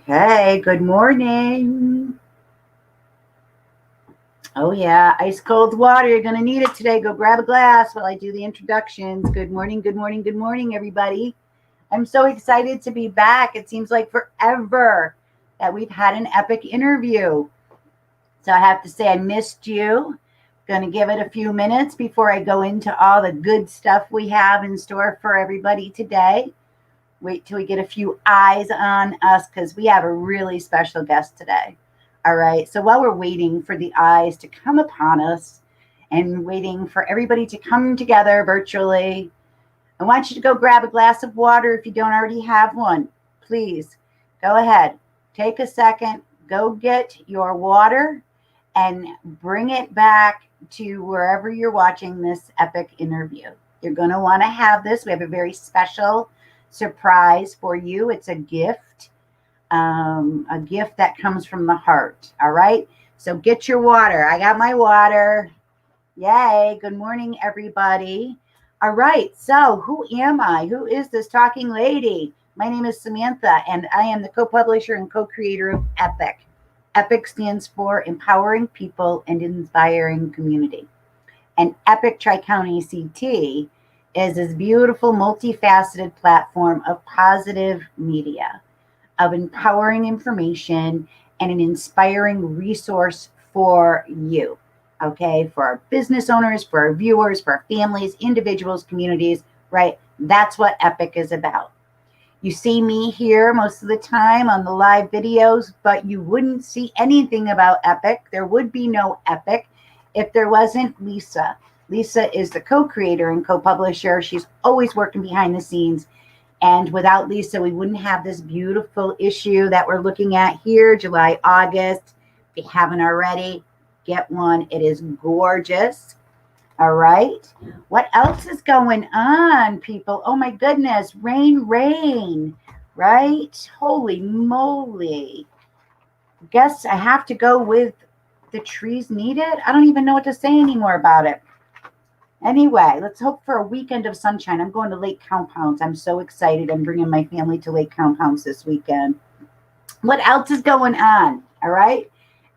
Okay, good morning. Oh, yeah, ice cold water. You're going to need it today. Go grab a glass while I do the introductions. Good morning, good morning, good morning, everybody. I'm so excited to be back. It seems like forever that we've had an epic interview. So I have to say, I missed you. Going to give it a few minutes before I go into all the good stuff we have in store for everybody today. Wait till we get a few eyes on us because we have a really special guest today. All right. So while we're waiting for the eyes to come upon us and waiting for everybody to come together virtually, I want you to go grab a glass of water if you don't already have one. Please go ahead. Take a second. Go get your water and bring it back to wherever you're watching this epic interview. You're going to want to have this. We have a very special surprise for you. It's a gift that comes from the heart. All right. So get your water. I got my water. Yay. Good morning, everybody. All right. So who am I? Who is this talking lady? My name is Samantha, and I am the co-publisher and co-creator of E.P.I.C. E.P.I.C stands for Empowering People and Inspiring Community. And E.P.I.C Tri-County CT is this beautiful, multifaceted platform of positive media, of empowering information, and an inspiring resource for you, okay? For our business owners, for our viewers, for our families, individuals, communities, right? That's what E.P.I.C is about. You see me here most of the time on the live videos, but you wouldn't see anything about E.P.I.C. There would be no E.P.I.C if there wasn't Lisa. Lisa is the co-creator and co-publisher. She's always working behind the scenes. And without Lisa, we wouldn't have this beautiful issue that we're looking at here, July, August. If you haven't already, get one. It is gorgeous. All right. What else is going on, people? Oh, my goodness. Rain, right? Holy moly. Guess I have to go with the trees need it. I don't even know what to say anymore about it. Anyway, let's hope for a weekend of sunshine. I'm going to Lake Compounds. I'm so excited. I'm bringing my family to Lake Compounds this weekend. What else is going on? All right.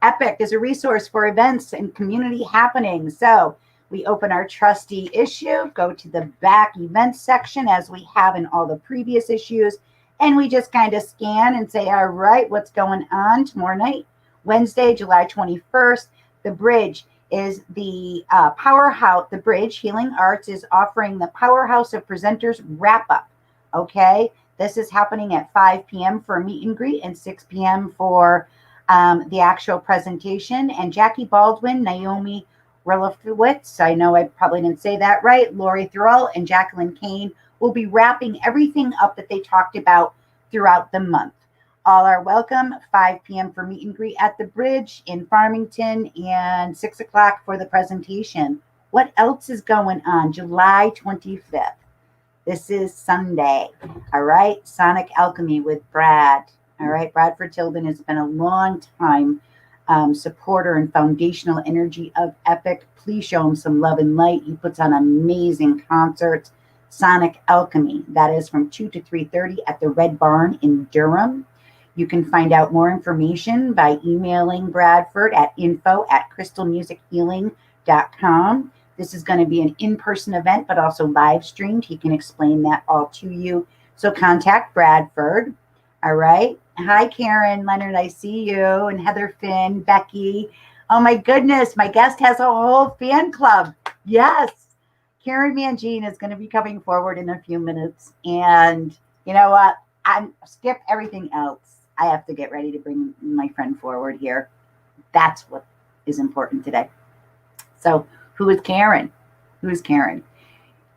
E.P.I.C is a resource for events and community happenings. So we open our trustee issue, go to the back events section as we have in all the previous issues, and we just kind of scan and say, all right, what's going on tomorrow night? Wednesday, July 21st, the Bridge is the powerhouse. The Bridge Healing Arts is offering the Powerhouse of Presenters wrap up. Okay. This is happening at 5 p.m. for a meet and greet and 6 p.m. for the actual presentation. And Jackie Baldwin, Naomi Relafowitz, I know I probably didn't say that right, Lori Thrall, and Jacqueline Kane will be wrapping everything up that they talked about throughout the month. All are welcome. 5 p.m. for meet and greet at the Bridge in Farmington and 6 o'clock for the presentation. What else is going on? July 25th. This is Sunday. All right. Sonic Alchemy with Brad. All right. Bradford Tilden has been a long time supporter and foundational energy of E.P.I.C. Please show him some love and light. He puts on amazing concerts. Sonic Alchemy. That is from 2 to 3:30 at the Red Barn in Durham. You can find out more information by emailing Bradford at info@crystalmusichealing.com. This is going to be an in-person event, but also live streamed. He can explain that all to you. So contact Bradford. All right. Hi, Karen Leonard. I see you. And Heather Finn, Becky. Oh, my goodness. My guest has a whole fan club. Yes. Karen Mangine is going to be coming forward in a few minutes. And you know what? Skip everything else. I have to get ready to bring my friend forward here. That's what is important today. So who is Karen? Who is Karen?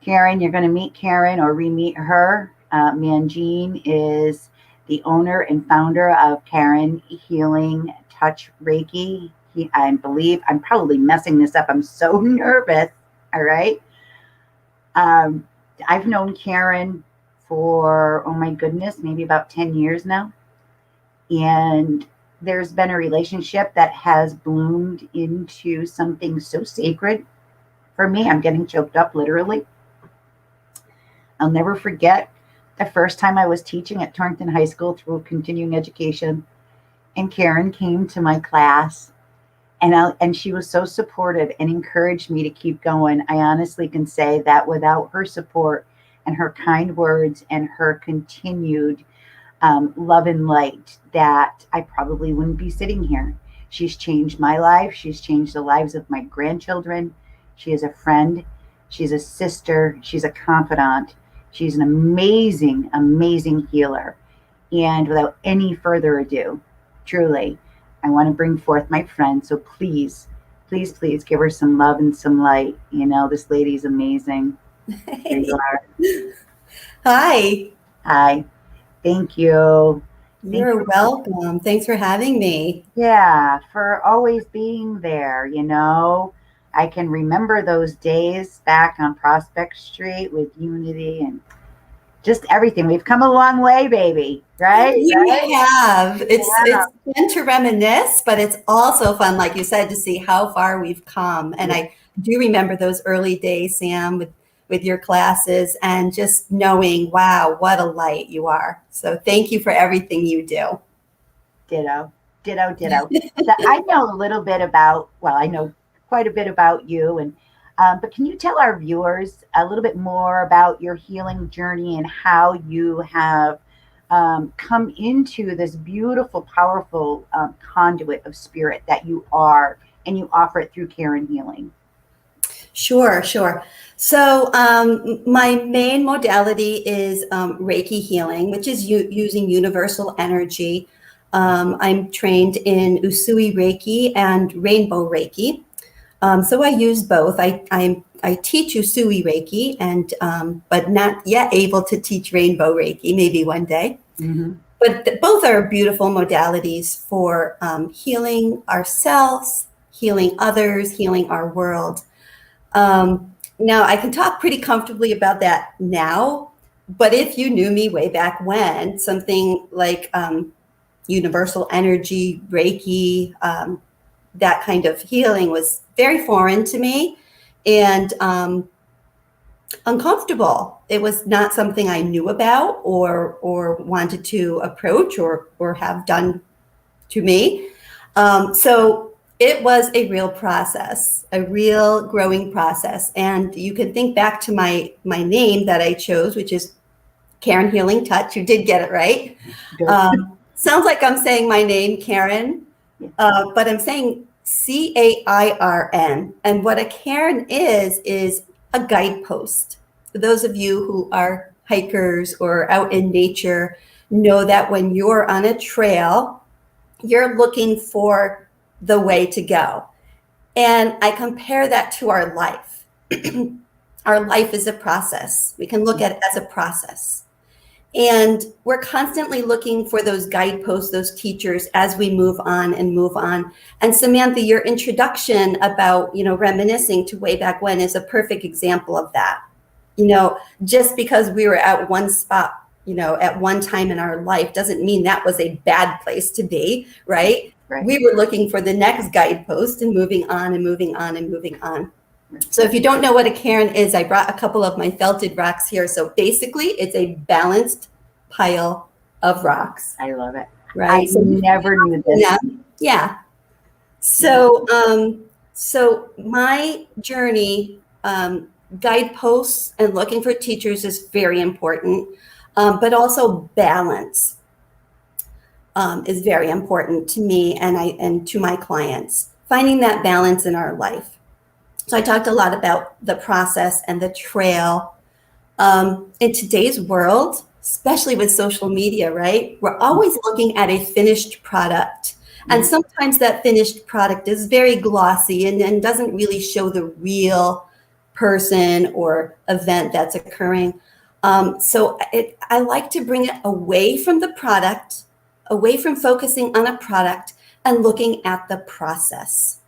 Karen, you're going to meet Karen or re-meet her. Mangine is the owner and founder of Cairn Healing Touch Reiki. I believe I'm probably messing this up. I'm so nervous. All right. I've known Karen for, oh my goodness, maybe about 10 years now. And there's been a relationship that has bloomed into something so sacred for me. I'm getting choked up, literally. I'll never forget the first time I was teaching at Torrington High School through continuing education, and Karen came to my class, and she was so supportive and encouraged me to keep going. I honestly can say that without her support and her kind words and her continued love and light, that I probably wouldn't be sitting here. She's changed my life. She's changed the lives of my grandchildren. She is a friend. She's a sister. She's a confidant. She's an amazing, amazing healer. And without any further ado, truly, I want to bring forth my friend. So please, please, please give her some love and some light. You know, this lady's amazing. Here you are. Hi. Hi. Thank you. You're welcome. Thanks for having me. Yeah, for always being there, you know. I can remember those days back on Prospect Street with Unity and just everything. We've come a long way, baby. Right? We have. It's fun to reminisce, but it's also fun, like you said, to see how far we've come. And I do remember those early days, Sam, with your classes and just knowing, wow, what a light you are. So thank you for everything you do. Ditto, ditto, ditto. So I know a little bit about, well, I know quite a bit about you, and but can you tell our viewers a little bit more about your healing journey and how you have come into this beautiful, powerful conduit of spirit that you are, and you offer it through Cairn Healing? Sure. So my main modality is Reiki healing, which is using universal energy. I'm trained in Usui Reiki and Rainbow Reiki. So I use both. I teach Usui Reiki, and but not yet able to teach Rainbow Reiki. Maybe one day. Mm-hmm. But both are beautiful modalities for healing ourselves, healing others, healing our world. Now, I can talk pretty comfortably about that now, but if you knew me way back when, something like universal energy, Reiki, that kind of healing was very foreign to me and uncomfortable. It was not something I knew about or wanted to approach or have done to me. So it was a real process, a real growing process. And you can think back to my name that I chose, which is Cairn Healing Touch. You did get it right. Sounds like I'm saying my name, Cairn, but I'm saying Cairn. And what a cairn is a guidepost. For those of you who are hikers or out in nature, know that when you're on a trail, you're looking for the way to go. And I compare that to our life. Our life is a process. We can look at it as a process. And we're constantly looking for those guideposts, those teachers as we move on and move on. And Samantha, your introduction about, reminiscing to way back when is a perfect example of that. Just because we were at one spot, at one time in our life doesn't mean that was a bad place to be, right? Right. We were looking for the next guidepost and moving on and moving on and moving on. So if you don't know what a cairn is, I brought a couple of my felted rocks here. So basically, it's a balanced pile of rocks. I love it. Right? I never knew this. Yeah. So, so my journey, guideposts and looking for teachers is very important, but also balance is very important to me and to my clients. Finding that balance in our life. So I talked a lot about the process and the trail. In today's world, especially with social media, right? We're always looking at a finished product. And sometimes that finished product is very glossy and doesn't really show the real person or event that's occurring. So I like to bring it away from the product, away from focusing on a product and looking at the process.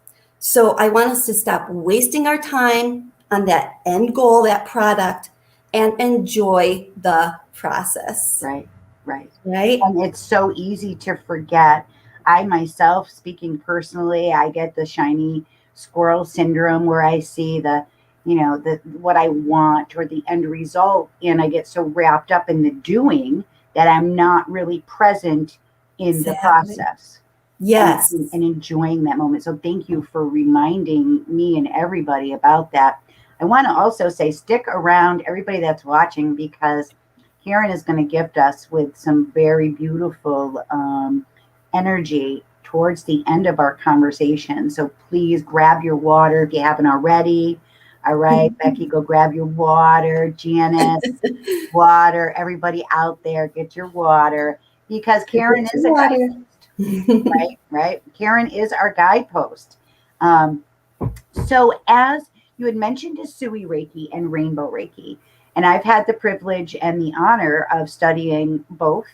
So I want us to stop wasting our time on that end goal, that product, and enjoy the process. Right. And it's so easy to forget. I myself, speaking personally, I get the shiny squirrel syndrome where I see the what I want or the end result. And I get so wrapped up in the doing that I'm not really present in the Exactly. process. Yes. And enjoying that moment. So thank you for reminding me and everybody about that. I want to also say, stick around, everybody that's watching, because Karen is going to gift us with some very beautiful energy towards the end of our conversation. So please grab your water if you haven't already. All right, Becky, go grab your water. Janice, water. Everybody out there, get your water, because Karen is a guidepost, right? Karen is our guidepost. So as you had mentioned, Usui Reiki and Rainbow Reiki, and I've had the privilege and the honor of studying both.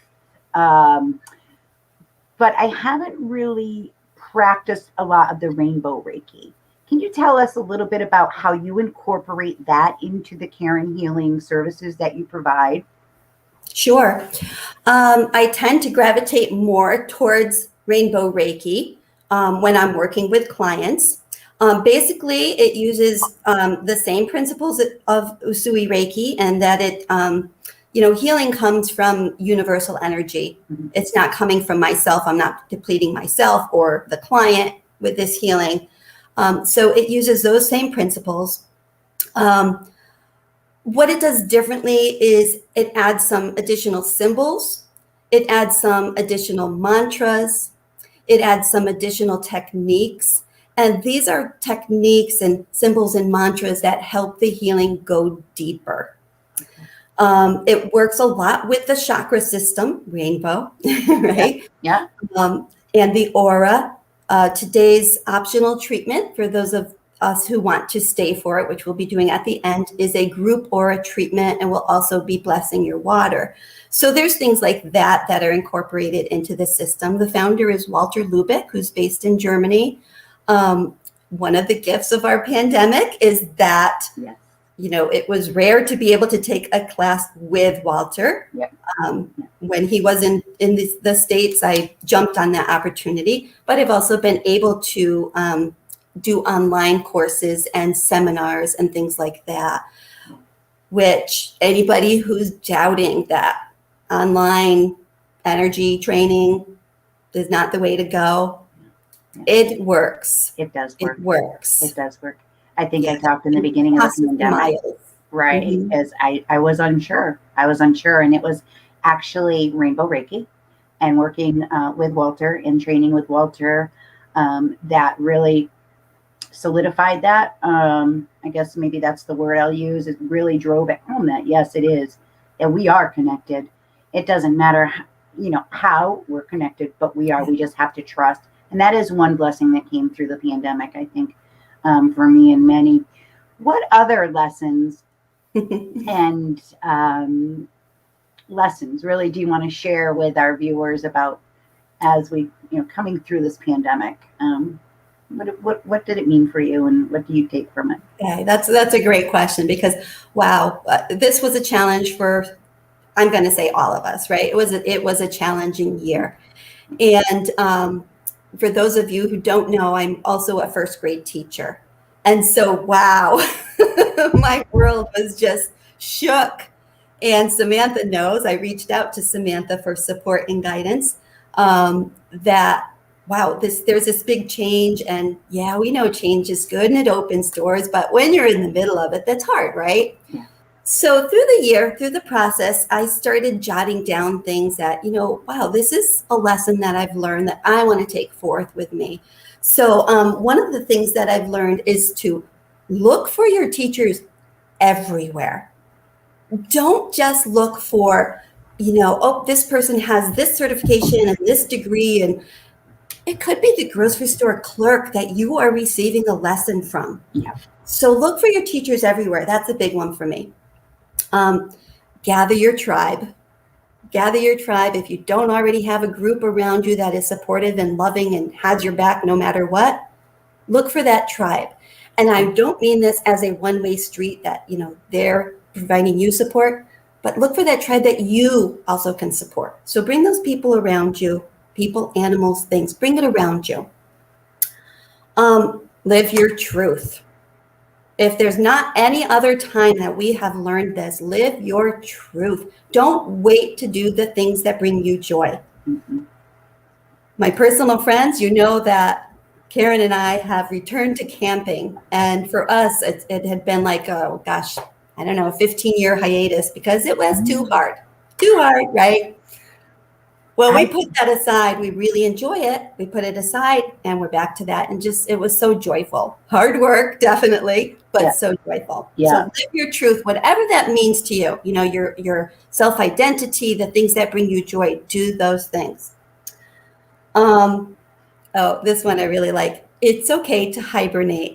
But I haven't really practiced a lot of the Rainbow Reiki. Can you tell us a little bit about how you incorporate that into the Cairn Healing services that you provide? Sure. I tend to gravitate more towards Rainbow Reiki when I'm working with clients. Basically, it uses the same principles of Usui Reiki, and that it, healing comes from universal energy. Mm-hmm. It's not coming from myself. I'm not depleting myself or the client with this healing. So it uses those same principles. What it does differently is it adds some additional symbols. It adds some additional mantras. It adds some additional techniques. And these are techniques and symbols and mantras that help the healing go deeper. It works a lot with the chakra system, rainbow, right? Yeah. And the aura. Today's optional treatment for those of us who want to stay for it, which we'll be doing at the end, is a group aura treatment, and we'll also be blessing your water. So there's things like that that are incorporated into the system. The founder is Walter Lubeck, who's based in Germany. One of the gifts of our pandemic is that, yes, it was rare to be able to take a class with Walter. Yep. When he was in the States, I jumped on that opportunity, but I've also been able to do online courses and seminars and things like that, which anybody who's doubting that online energy training is not the way to go, it works. It does work. It works. It does work. I think I talked in the beginning of the pandemic, right? Mm-hmm. As I was unsure. And it was actually Rainbow Reiki and working with Walter and training with Walter that really solidified that. I guess maybe that's the word I'll use. It really drove it home that yes, it is, that we are connected. It doesn't matter, how we're connected, but we are. We just have to trust. And that is one blessing that came through the pandemic, I think, for me and many. What other lessons and lessons really do you want to share with our viewers about as we, coming through this pandemic? What did it mean for you, and what do you take from it? Okay, that's a great question, because wow, this was a challenge for, I'm going to say, all of us, right? It was a challenging year, and for those of you who don't know, I'm also a first grade teacher, and so wow, my world was just shook. And Samantha knows. I reached out to Samantha for support and guidance. That wow, there's this big change, and yeah, we know change is good and it opens doors, but when you're in the middle of it, that's hard, right? Yeah. So through the process, I started jotting down things that, wow, this is a lesson that I've learned that I want to take forth with me. So one of the things that I've learned is to look for your teachers everywhere. Don't just look for, this person has this certification and this degree, and it could be the grocery store clerk that you are receiving a lesson from. Yeah. So look for your teachers everywhere. That's a big one for me. Gather your tribe. Gather your tribe. If you don't already have a group around you that is supportive and loving and has your back no matter what, look for that tribe. And I don't mean this as a one-way street that, they're providing you support, but look for that tribe that you also can support. So bring those people around you. People, animals, things, bring it around you. Live your truth. If there's not any other time that we have learned this, live your truth. Don't wait to do the things that bring you joy. Mm-hmm. My personal friends, you know that Karen and I have returned to camping. And for us, it had been like, oh gosh, I don't know, a 15-year hiatus because it was too hard, right? Well, we put that aside. We really enjoy it. We put it aside and we're back to that. And just, it was so joyful. Hard work, definitely, but so joyful. Yeah. So live your truth, whatever that means to you, you know, your self-identity, the things that bring you joy, do those things. Oh, this one I really like. It's okay to hibernate.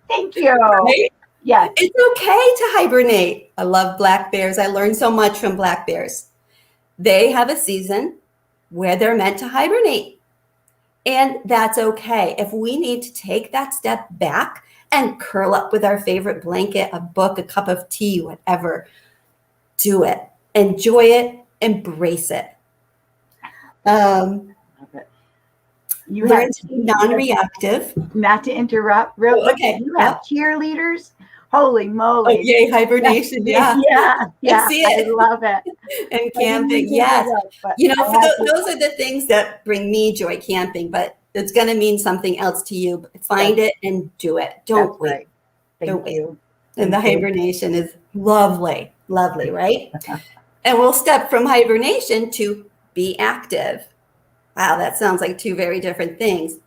Thank you. Right? Yes. It's okay to hibernate. I love black bears. I learned so much from black bears. They have a season where they're meant to hibernate. And that's okay. If we need to take that step back and curl up with our favorite blanket, a book, a cup of tea, whatever, do it. Enjoy it. Embrace it. You learn have to be non-reactive. Not to interrupt, real quick. Okay. You have cheerleaders. Holy moly! Oh, yay, hibernation! Yeah. I see it. I love it. And camping, yes. You know, those are the things that bring me joy, camping. But it's going to mean something else to you. Find it and do it. Don't wait. Right. Thank you. And the hibernation is lovely, lovely, right? And we'll step from hibernation to be active. Wow, that sounds like two very different things.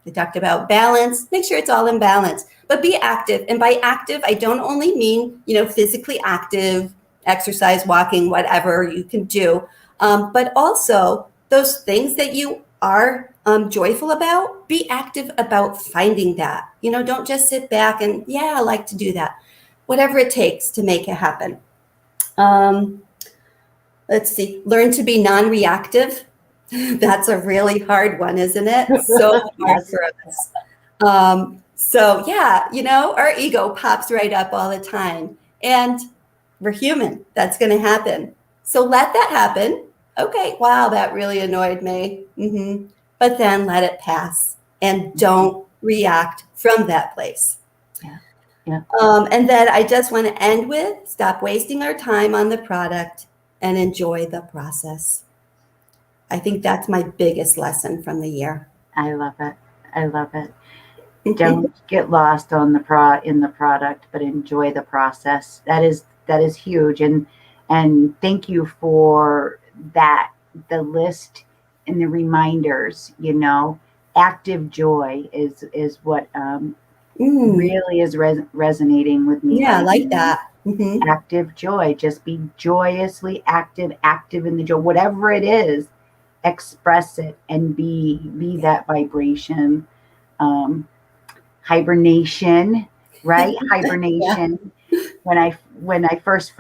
We talked about balance. Make sure it's all in balance, but be active. And by active, I don't only mean, you know, physically active, exercise, walking, whatever you can do, but also those things that you are joyful about. Be active about finding that. You know, don't just sit back and, yeah, I like to do that. Whatever it takes to make it happen. Let's see. Learn to be non-reactive. That's a really hard one, isn't it? So hard for us. So yeah, you know, our ego pops right up all the time, and we're human. That's going to happen. So let that happen. Okay, wow, that really annoyed me. But then let it pass and don't react from that place. Yeah. And then I just want to end with stop wasting our time on the product and enjoy the process. I think that's my biggest lesson from the year. I love it. I love it. Don't get lost on in the product, but enjoy the process. That is huge. And thank you for that. The list and the reminders. You know, active joy is what really is resonating with me. Yeah, I like that. Active joy. Just be joyously active in the joy, whatever it is. Express it and be that vibration. Hibernation, right? Hibernation. Yeah. When I first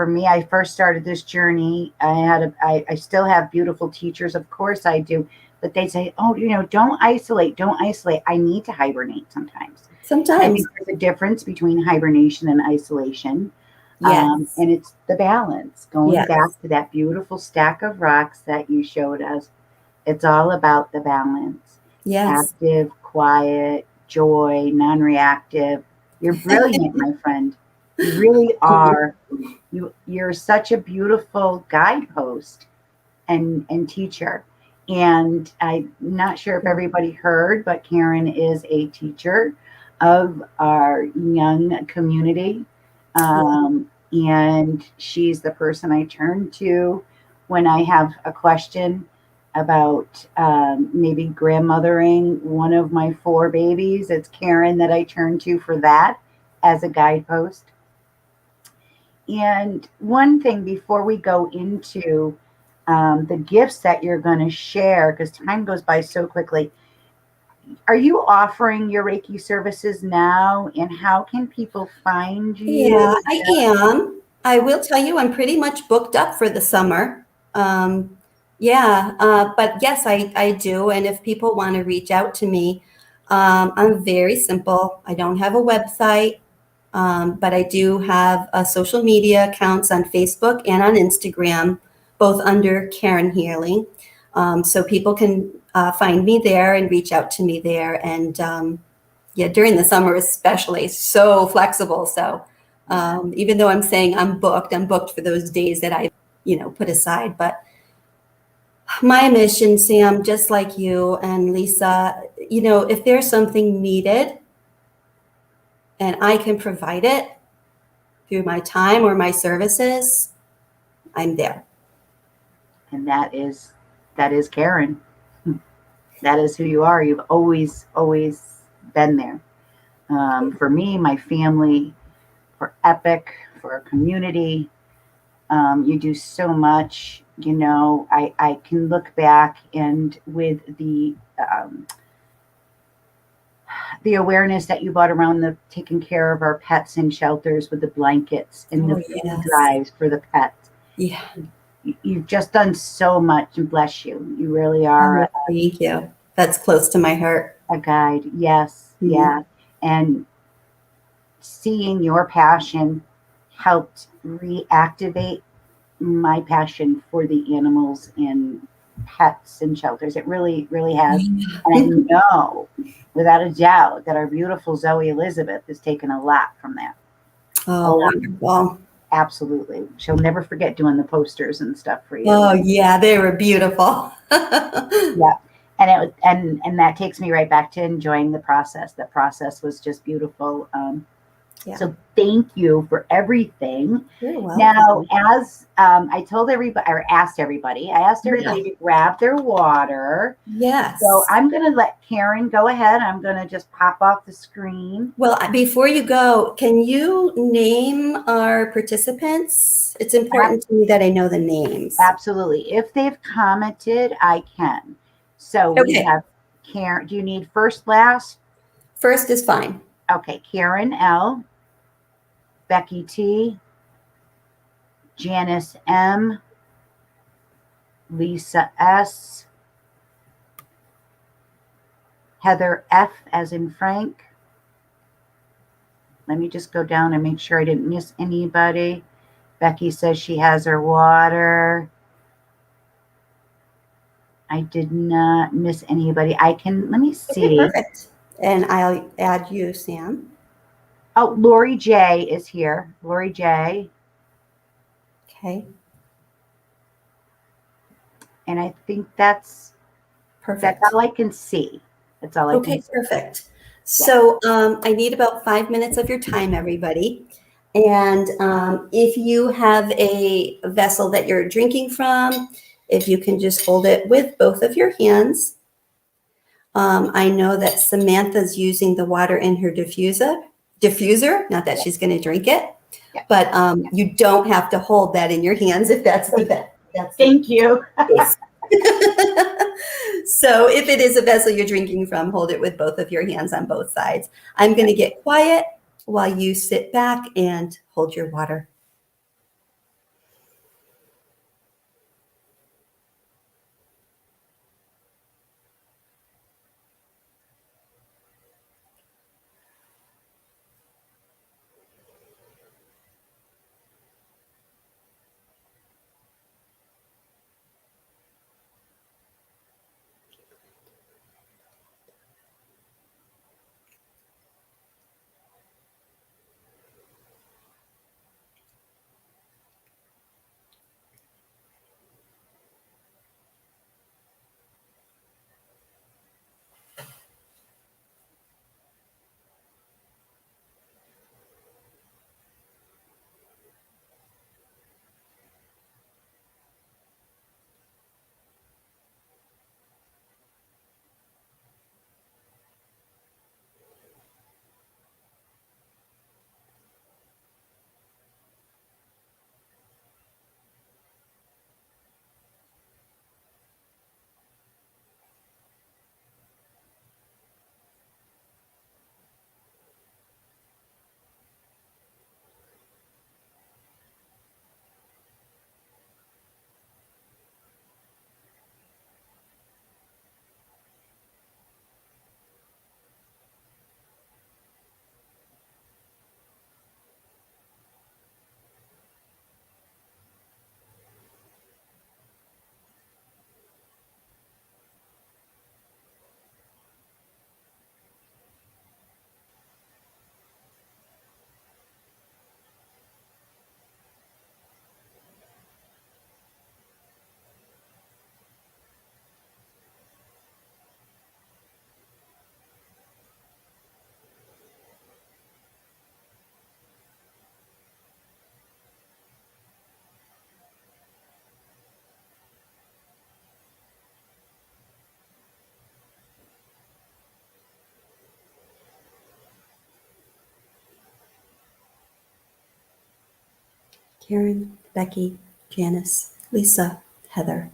started this journey, I still have beautiful teachers, of course I do, but they say, oh, you know, don't isolate. I need to hibernate sometimes. I think there's a difference between hibernation and isolation. Yes. And it's the balance, going back to that beautiful stack of rocks that you showed us. It's all about the balance. Yes. Active, quiet, joy, non-reactive. You're brilliant, my friend. You really are. You're such a beautiful guidepost and teacher. And I'm not sure if everybody heard, but Karen is a teacher of our young community. And she's the person I turn to when I have a question about maybe grandmothering one of my 4 babies. It's Karen that I turn to for that as a guidepost. And one thing before we go into the gifts that you're going to share, because time goes by so quickly, are you offering your Reiki services now? And how can people find you? Yeah, I am. I will tell you, I'm pretty much booked up for the summer. But yes, I do. And if people want to reach out to me, I'm very simple. I don't have a website, but I do have social media accounts on Facebook and on Instagram, both under Cairn Healing. So people can find me there and reach out to me there. And Yeah, during the summer especially, so flexible. So even though I'm saying I'm booked for those days that I, put aside. But my mission, Sam, just like you and Lisa, if there's something needed and I can provide it through my time or my services, I'm there. And that is Karen. That is who you are. You've always been there. For me, my family, for E.P.I.C, for our community. You do so much. I can look back, and with the awareness that you brought around the taking care of our pets in shelters with the blankets and the food Yes. drives for the pets. Yeah. You've just done so much, and bless you. You really are Thank you. That's close to my heart. a guide. Yes. Mm-hmm. Yeah. And seeing your passion helped reactivate my passion for the animals and pets and shelters. It really, really has. And I know without a doubt that our beautiful Zoe Elizabeth has taken a lot from that. Oh, wonderful. Absolutely. She'll never forget doing the posters and stuff for you. Oh, yeah, they were beautiful. Yeah. And that takes me right back to enjoying the process. The process was just beautiful. Yeah. So thank you for everything. You're welcome. Now, as I told everybody, or asked everybody to grab their water. Yes. So I'm going to let Karen go ahead. I'm going to just pop off the screen. Well, before you go, can you name our participants? It's important to me that I know the names. Absolutely. If they've commented, I can. So we have Karen. Do you need first, last? First is fine. Okay. Karen L. Becky T, Janice M, Lisa S, Heather F as in Frank. Let me just go down and make sure I didn't miss anybody. Becky says she has her water. I did not miss anybody. Let me see. Okay, perfect. And I'll add you, Sam. Oh, Lori J is here. Lori J. Okay. And I think that's perfect. That's all I can see. That's all I can see. Okay, perfect. So I need about 5 minutes of your time, everybody. And if you have a vessel that you're drinking from, if you can just hold it with both of your hands. I know that Samantha's using the water in her diffuser, not that she's going to drink it, but you don't have to hold that in your hands if that's the best. Thank you. So if it is a vessel you're drinking from, hold it with both of your hands on both sides. I'm going to get quiet while you sit back and hold your water. Karen, Becky, Janice, Lisa, Heather,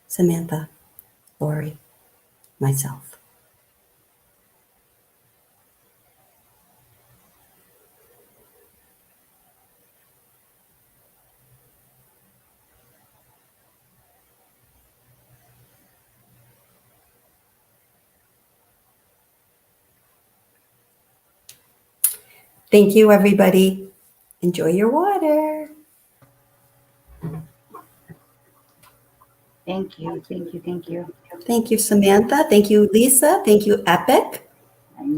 Samantha, Lori, myself. Thank you, everybody. Enjoy your water. Thank you. Thank you. Thank you. Thank you, Samantha. Thank you, Lisa. Thank you, E.P.I.C.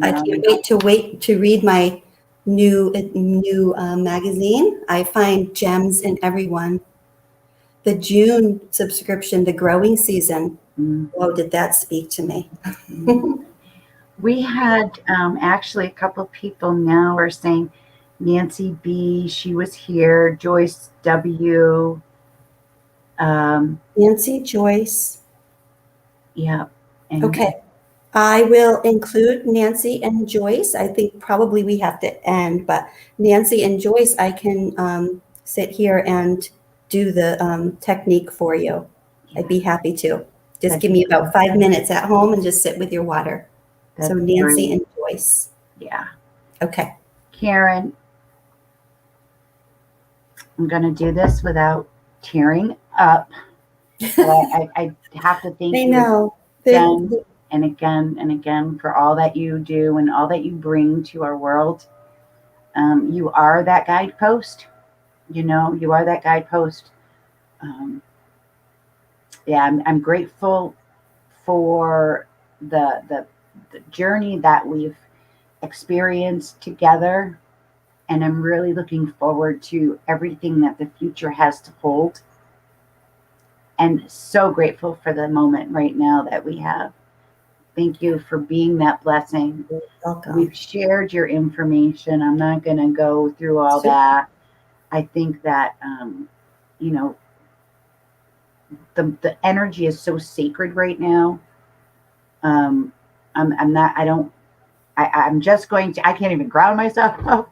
I can't wait to read my new magazine. I find gems in everyone. The June subscription, the growing season. Oh, did that speak to me? We had actually a couple of people now are saying Nancy B, she was here, Joyce W. Nancy, Joyce. Yeah. And okay. I will include Nancy and Joyce. I think probably we have to end, but Nancy and Joyce, I can sit here and do the technique for you. Yeah. I'd be happy to. Just give me about 5 minutes at home and just sit with your water. So Nancy and Joyce. Yeah. Okay. Karen, I'm going to do this without tearing up. I have to thank you again and again and again for all that you do and all that you bring to our world. You are that guidepost. You know, you are that guidepost. Yeah, I'm grateful for the journey that we've experienced together. And I'm really looking forward to everything that the future has to hold. And so grateful for the moment right now that we have. Thank you for being that blessing. You're welcome. We've shared your information. I'm not going to go through all that. I think that, you know, the energy is so sacred right now. I'm just going to, I can't even ground myself.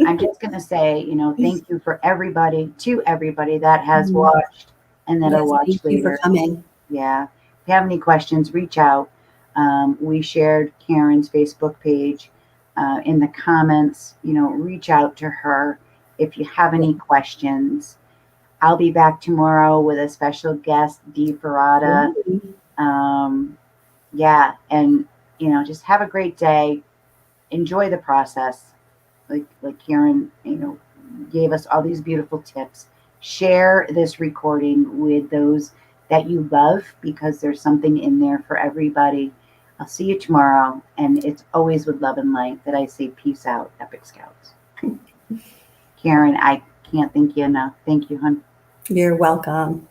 I'm just going to say, you know, thank you for everybody that has watched and that'll watch later. Thank you for coming. Yeah. If you have any questions, reach out. We shared Karen's Facebook page in the comments. You know, reach out to her if you have any questions. I'll be back tomorrow with a special guest, Dee Ferrata. Yeah, and you know, just have a great day. Enjoy the process. Like Karen, you know, gave us all these beautiful tips. Share this recording with those that you love because there's something in there for everybody. I'll see you tomorrow, and it's always with love and light that I say peace out, Epic Scouts. Karen, I can't thank you enough. Thank you, hon. You're welcome.